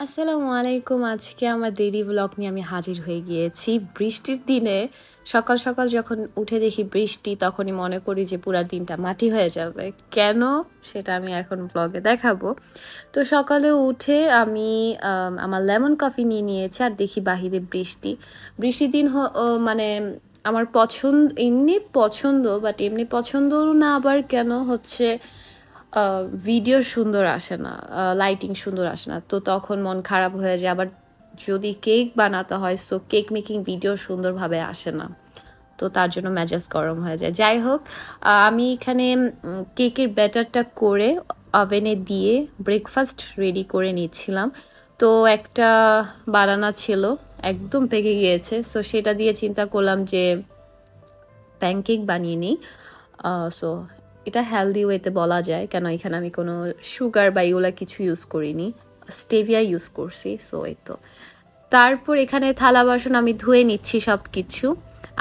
আসসালামু আলাইকুম। আজকে আমার ডেইলি ব্লগ নিয়ে আমি হাজির হয়ে গিয়েছি। বৃষ্টির দিনে সকাল সকাল যখন উঠে দেখি বৃষ্টি, তখনই মনে করি যে পুরা দিনটা মাটি হয়ে যাবে। কেন সেটা আমি এখন ব্লগে দেখাবো। তো সকালে উঠে আমি আমার লেমন কফি নিয়ে নিয়েছি আর দেখি বাহিরে বৃষ্টি। বৃষ্টির দিন মানে আমার এমনি পছন্দ, বাট এমনি পছন্দ না আবার কেন হচ্ছে ভিডিও সুন্দর আসে না, লাইটিং সুন্দর আসে না, তো তখন মন খারাপ হয়ে যায়। আবার যদি কেক বানাতে হয়, সো কেক মেকিং ভিডিও সুন্দরভাবে আসে না, তো তার জন্য মেজাজ গরম হয়ে যায়। যাই হোক, আমি এখানে কেকের ব্যাটারটা করে ওভেনে দিয়ে ব্রেকফাস্ট রেডি করে নিচ্ছিলাম। তো একটা বানানা ছিল, একদম পেকে গিয়েছে, সো সেটা দিয়ে চিন্তা করলাম যে প্যানকেক বানিয়ে নিই। সো এটা হেলদি ওয়েতে বলা যায়, কেন এখানে আমি কোনো সুগার বা এগুলা কিছু ইউজ করিনি, স্টেভিয়া ইউজ করছি। সো এই তো, তারপর এখানে থালা বাসন আমি ধুয়ে নিচ্ছি সব কিছু।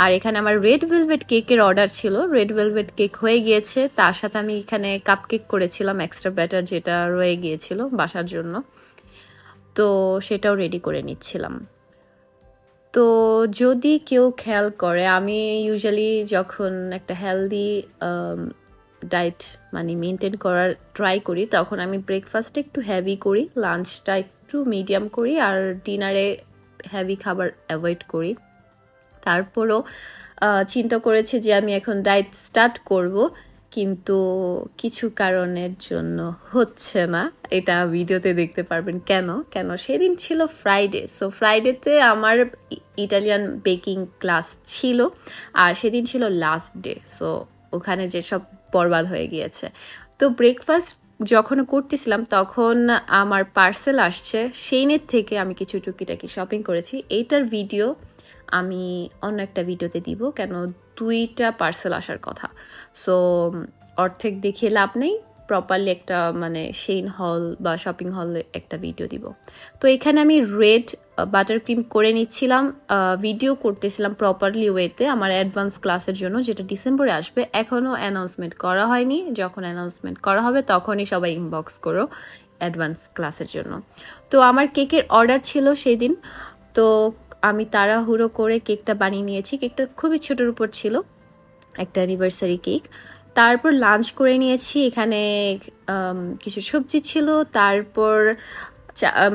আর এখানে আমার রেড ভেলভেট কেকের অর্ডার ছিল, রেড ভেলভেট কেক হয়ে গিয়েছে। তার সাথে আমি এখানে কাপ কেক করেছিলাম, এক্সট্রা ব্যাটার যেটা রয়ে গিয়েছিল বাসার জন্য, তো সেটাও রেডি করে নিচ্ছিলাম। তো যদি কেউ খেয়াল করে, আমি ইউজুয়ালি যখন একটা হেলদি ডায়েট মানে মেনটেন করার ট্রাই করি, তখন আমি ব্রেকফাস্টে একটু হেভি করি, লাঞ্চটা একটু মিডিয়াম করি, আর ডিনারে হেভি খাবার অ্যাভয়েড করি। তারপরও চিন্তা করেছি যে আমি এখন ডায়েট স্টার্ট করব, কিন্তু কিছু কারণের জন্য হচ্ছে না। এটা ভিডিওতে দেখতে পারবেন কেন কেন সেদিন ছিল ফ্রাইডে, সো ফ্রাইডেতে আমার ইটালিয়ান বেকিং ক্লাস ছিল, আর সেদিন ছিল লাস্ট ডে, সো ওখানে যেসব বরবাদ হয়ে গিয়েছে। তো ব্রেকফাস্ট যখন করতেছিলাম তখন আমার পার্সেল আসছে, সেইনের থেকে আমি কিছু টুকিটাকি শপিং করেছি। এইটার ভিডিও আমি অন্য একটা ভিডিওতে দিব, কেন দুইটা পার্সেল আসার কথা। সো অর্ধেক দেখিয়ে লাভ নেই, প্রপারলি একটা মানে সেইন হল বা শপিং হলে একটা ভিডিও দিব। তো এখানে আমি রেড বাটার ক্রিম করে নিচ্ছিলাম, ভিডিও করতেছিলাম প্রপারলি ওয়েতে আমার অ্যাডভান্স ক্লাসের জন্য, যেটা ডিসেম্বরে আসবে। এখনও অ্যানাউন্সমেন্ট করা হয়নি, যখন অ্যানাউন্সমেন্ট করা হবে তখনই সবাই ইনবক্স করো অ্যাডভান্স ক্লাসের জন্য। তো আমার কেকের অর্ডার ছিল সেই দিন, তো আমি তাড়াহুড়ো করে কেকটা বানিয়ে নিয়েছি। কেকটা খুবই ছোটোর উপর ছিল, একটা অ্যানিভার্সারি কেক। তারপর লাঞ্চ করে নিয়েছি, এখানে কিছু সবজি ছিল। তারপর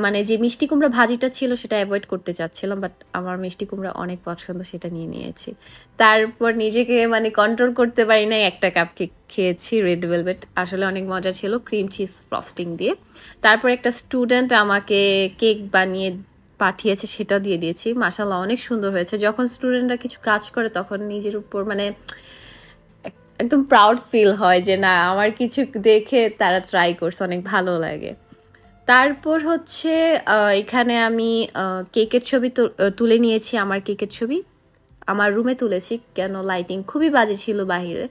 মানে যে মিষ্টি কুমড়া ভাজিটা ছিল সেটা অ্যাভয়েড করতে চাচ্ছিলাম, বাট আমার মিষ্টি কুমড়া অনেক পছন্দ, সেটা নিয়ে নিয়েছি। তারপর নিজেকে মানে কন্ট্রোল করতে পারি নাই, একটা কাপ কেক খেয়েছি রেড ভেলভেট, আসলে অনেক মজা ছিল, ক্রিম চিজ ফ্রস্টিং দিয়ে। তারপর একটা স্টুডেন্ট আমাকে কেক বানিয়ে পাঠিয়েছে, সেটা দিয়ে দিয়েছি। মাশাআল্লাহ অনেক সুন্দর হয়েছে। যখন স্টুডেন্টরা কিছু কাজ করে তখন নিজের উপর মানে একদম প্রাউড ফিল হয় যে না, আমার কিছু দেখে তারা ট্রাই করছে, অনেক ভালো লাগে। তারপর হচ্ছে এখানে আমি কেকের ছবি তুলে নিয়েছি। আমার কেকের ছবি আমার রুমে তুলেছি, কেন লাইটিং খুবই বাজে ছিল বাহিরে,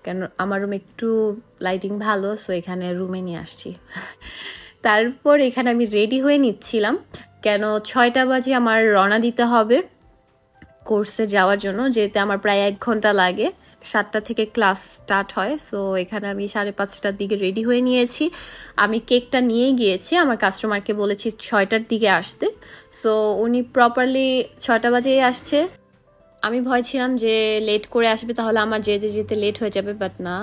কেন আমার রুমে একটু লাইটিং ভালো, সো এখানে রুমে নিয়ে আসছি। তারপর এখানে আমি রেডি হয়ে নিচ্ছিলাম, কেন 6টা বাজে আমার রওনা দিতে হবে কোর্সে যাওয়ার জন্য, যেতে আমার প্রায় 1 ঘন্টা লাগে। 7টা থেকে ক্লাস স্টার্ট হয়, সো এখানে আমি 5:30টার দিকে রেডি হয়ে নিয়েছি। আমি কেকটা নিয়ে গিয়েছি, আমার কাস্টমারকে বলেছি 6টার দিকে আসতে, সো উনি প্রপারলি 6টা বাজেই আসছে। আমি ভয় ছিলাম যে লেট করে আসবে, তাহলে আমার যেতে যেতে লেট হয়ে যাবে, বাট না,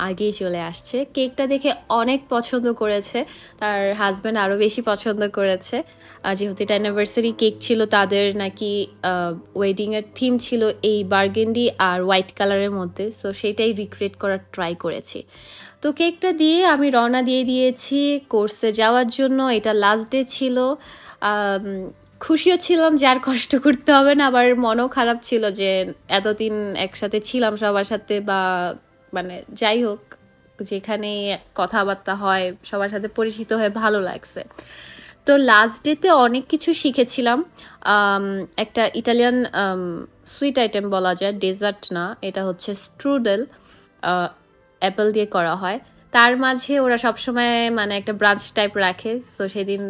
আগেই চলে আসছে। কেকটা দেখে অনেক পছন্দ করেছে, তার হাজব্যান্ড আরও বেশি পছন্দ করেছে, যেহেতু এটা অ্যানিভার্সারি কেক ছিল। তাদের নাকি ওয়েডিংয়ের থিম ছিল এই বার্গেন্ডি আর হোয়াইট কালারের মধ্যে, সো সেটাই রিক্রিয়েট করার ট্রাই করেছি। তো কেকটা দিয়ে আমি রওনা দিয়ে দিয়েছি কোর্সে যাওয়ার জন্য। এটা লাস্ট ডে ছিল, খুশিও ছিলাম যে আর কষ্ট করতে হবে না, আবার মনও খারাপ ছিল যে এতদিন একসাথে ছিলাম সবার সাথে, বা মানে যাই হোক, যেখানে কথাবার্তা হয় সবার সাথে পরিচিত হয়ে ভালো লাগছে। তো লাস্ট ডেতে অনেক কিছু শিখেছিলাম। একটা ইটালিয়ান সুইট আইটেম বলা যায়, ডেজার্ট না, এটা হচ্ছে স্ট্রুডেল, অ্যাপেল দিয়ে করা হয়। তার মাঝে ওরা সবসময় মানে একটা ব্রাঞ্চ টাইপ রাখে, সো সেদিন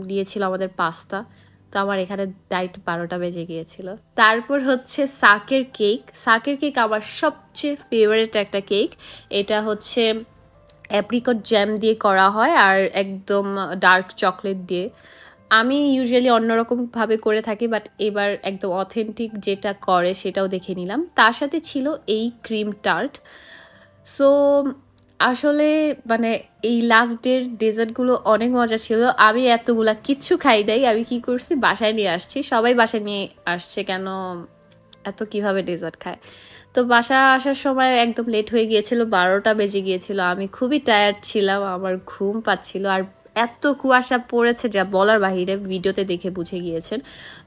দিয়েছিল আমাদের পাস্তা। তো আমার এখানে ডাইট 12টা বেজে গিয়েছিল। তারপর হচ্ছে সাকের কেক। সাকের কেক আমার সবচেয়ে ফেভারিট একটা কেক। এটা হচ্ছে অ্যাপ্রিকট জ্যাম দিয়ে করা হয় আর একদম ডার্ক চকলেট দিয়ে। আমি ইউজুয়ালি অন্যরকমভাবে করে থাকি, বাট এবার একদম অথেন্টিক যেটা করে সেটাও দেখে নিলাম। তার সাথে ছিল এই ক্রিম টার্ট। সো আসলে মানে এই লাস্ট ডের ডেজার্টগুলো অনেক মজা ছিল। আমি এতগুলা কিচ্ছু খাই নাই, আমি কি করছি বাসায় নিয়ে আসছি, সবাই বাসায় নিয়ে আসছে, কেন এত কিভাবে ডেজার্ট খায়। তো বাসা আসার সময় একদম লেট হয়ে গিয়েছিল, 12টা বেজে গিয়েছিল। আমি খুবই টায়ার্ড ছিলাম, আমার ঘুম পাচ্ছিল, আর এত কুয়াশা পড়েছে যা বলার বাহিরে, ভিডিওতে দেখে বুঝে গিয়েছেন।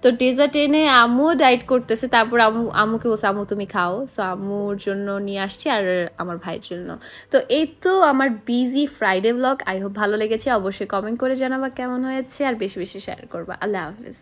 তো ডেজার্ট এনে আম্মুও ডাইট করতেছে, তারপর আম্মুকে বলছে আম্মু তুমি খাও। সো আম্মুর জন্য নিয়ে আসছি আর আমার ভাইয়ের জন্য। তো এই তো আমার busy Friday blog. I hope ভালো লেগেছে, অবশ্যই কমেন্ট করে জানাবা কেমন হয়েছে, আর বেশি বেশি শেয়ার করবা। আল্লাহ হাফিজ।